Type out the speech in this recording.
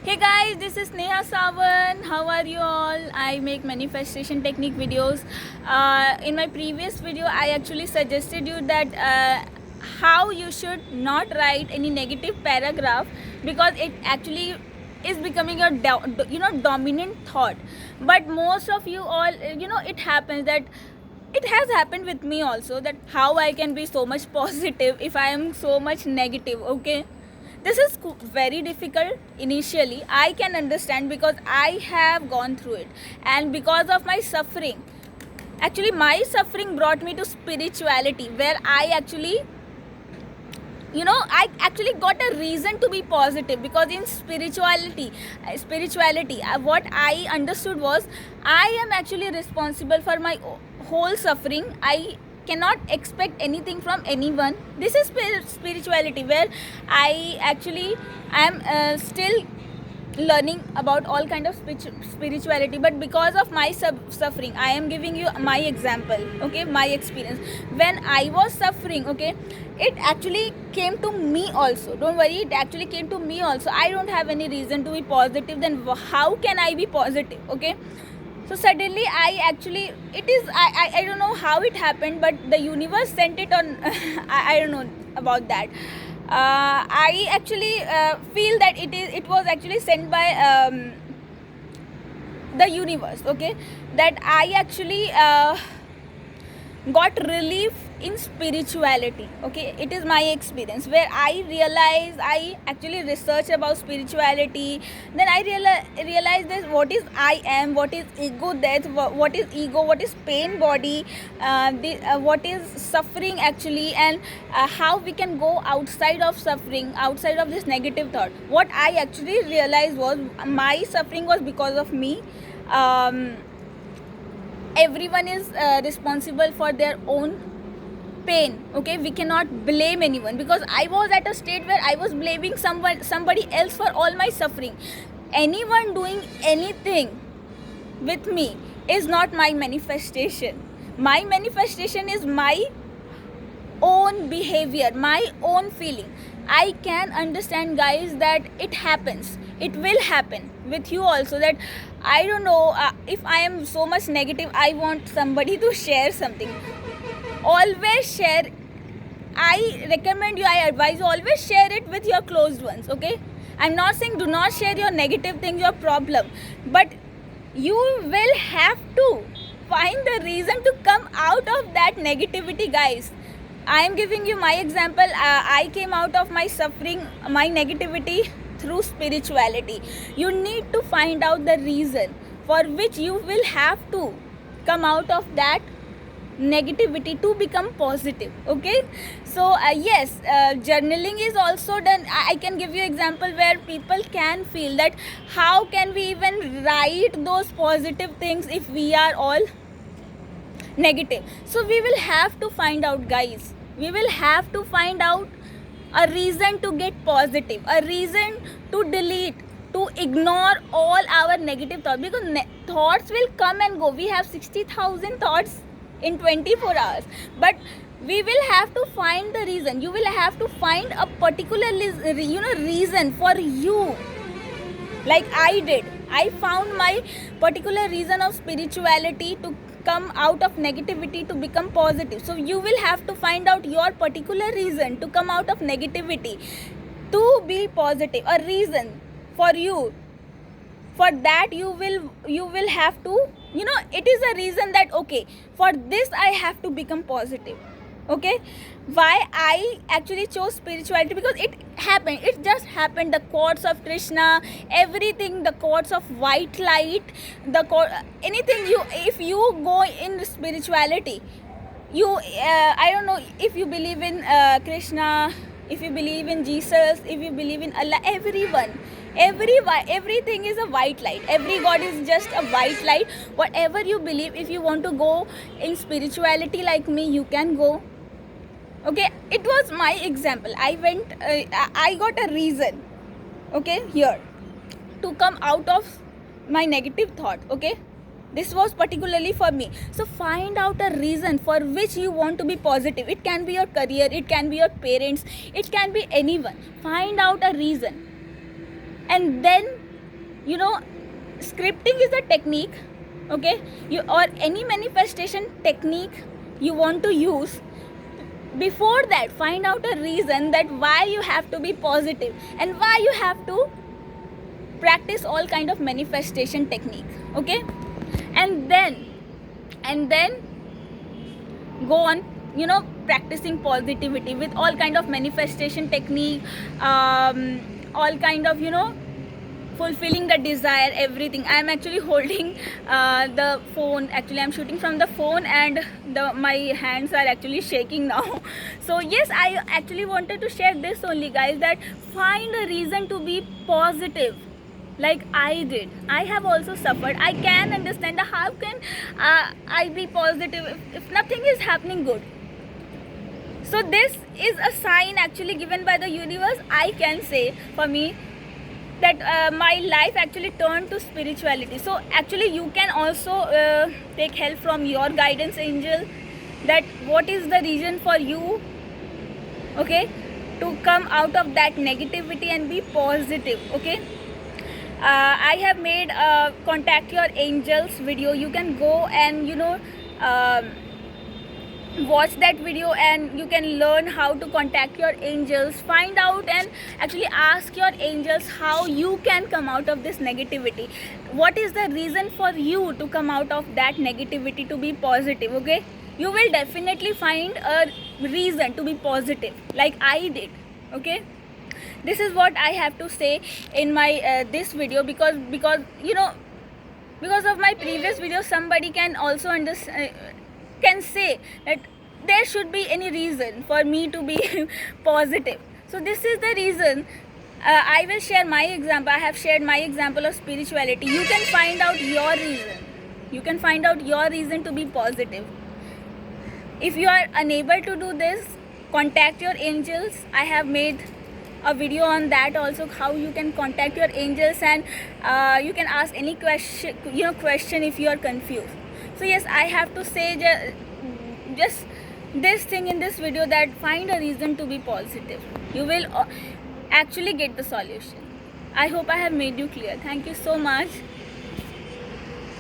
Hey guys, this is Neha Sawan. How are you all? I make manifestation technique videos. In my previous video, I actually suggested you that how you should not write any negative paragraph because it actually is becoming your dominant thought. But most of you all, it happens that it has happened with me also, that how I can be so much positive if I am so much negative. Okay, this is very difficult initially. I can understand because I have gone through it, and because of my suffering, actually my suffering brought me to spirituality, where I actually I actually got a reason to be positive. Because in spirituality, what I understood was I am actually responsible for my whole suffering. I cannot expect anything from anyone. This is spirituality, where I actually am still learning about all kind of spirituality. But because of my suffering, I am giving you my example, okay, my experience. When I was suffering, okay, it actually came to me also. Don't worry, it actually came to me also. I don't have any reason to be positive, then how can I be positive? Okay, so suddenly I actually, I don't know how it happened, but the universe sent it on I don't know about that. I actually feel that it was actually sent by the universe, okay, that I actually got relief in spirituality. Okay, it is my experience, where I realized, I actually researched about spirituality. Then I realized that what is I am, what is ego death, what is ego, what is pain body, what is suffering actually, and how we can go outside of suffering, outside of this negative thought. What I actually realized was my suffering was because of me. Everyone is responsible for their own pain. Okay, we cannot blame anyone, because I was at a state where I was blaming somebody else for all my suffering. Anyone doing anything with me is not my manifestation. My manifestation is my own behavior, my own feeling. I can understand, guys, that it happens, it will happen with you also. That I don't know, if I am so much negative, I want somebody to share something. Always share. I recommend you, I advise you, always share it with your closed ones. Okay, I'm not saying do not share your negative things, your problem, but you will have to find the reason to come out of that negativity, guys. I am giving you my example. I came out of my suffering, my negativity, through spirituality. You need to find out the reason for which you will have to come out of that negativity to become positive. Okay, so yes, journaling is also done. I can give you example where people can feel that how can we even write those positive things if we are all negative. So we will have to find out, guys, we will have to find out a reason to get positive, a reason to delete, to ignore all our negative thoughts. Because thoughts will come and go. We have 60,000 thoughts in 24 hours, but we will have to find the reason. You will have to find a particular reason for you, like I did. I found my particular reason of spirituality to come out of negativity to become positive. So you will have to find out your particular reason to come out of negativity to be positive, a reason for you. For that you will have to, it is a reason that okay, for this I have to become positive. Okay, why I actually chose spirituality? Because it happened, it just happened. The quotes of Krishna, everything, the quotes of white light, anything, if you go in spirituality, you I don't know if you believe in Krishna, if you believe in Jesus, if you believe in Allah, everything is a white light. Every god is just a white light. Whatever you believe, if you want to go in spirituality like me, you can go. Okay, it was my example. I went, I got a reason, okay, here to come out of my negative thought. Okay, this was particularly for me. So find out a reason for which you want to be positive. It can be your career, it can be your parents, it can be anyone. Find out a reason, and then you know, scripting is a technique, okay? You, or any manifestation technique you want to use, before that find out a reason that why you have to be positive and why you have to practice all kind of manifestation technique, okay? And then go on, you know, practicing positivity with all kind of manifestation technique, all kind of, you know, fulfilling the desire, everything. I am actually holding the phone. Actually, I'm shooting from the phone, and my hands are actually shaking now. So yes, I actually wanted to share this only, guys, that find a reason to be positive, like I did. I have also suffered. I can understand how can I be positive if nothing is happening good. So this is a sign actually given by the universe, I can say, for me, that my life actually turned to spirituality. So actually you can also take help from your guidance angel, that what is the reason for you, okay, to come out of that negativity and be positive, okay? I have made a contact your angels video. You can go and, you know, watch that video, and you can learn how to contact your angels, find out and actually ask your angels how you can come out of this negativity. What is the reason for you to come out of that negativity to be positive, okay? You will definitely find a reason to be positive, like I did, okay? This is what I have to say in my this video, because you know, because of my previous video, somebody can also can say that there should be any reason for me to be positive. So this is the reason. I will share my example. I have shared my example of spirituality. You can find out your reason. You can find out your reason to be positive. If you are unable to do this, contact your angels. I have made a video on that also, how you can contact your angels, and you can ask any question, you know, question if you are confused. So yes, I have to say just this thing in this video, that find a reason to be positive. You will actually get the solution. I hope I have made you clear. Thank you so much.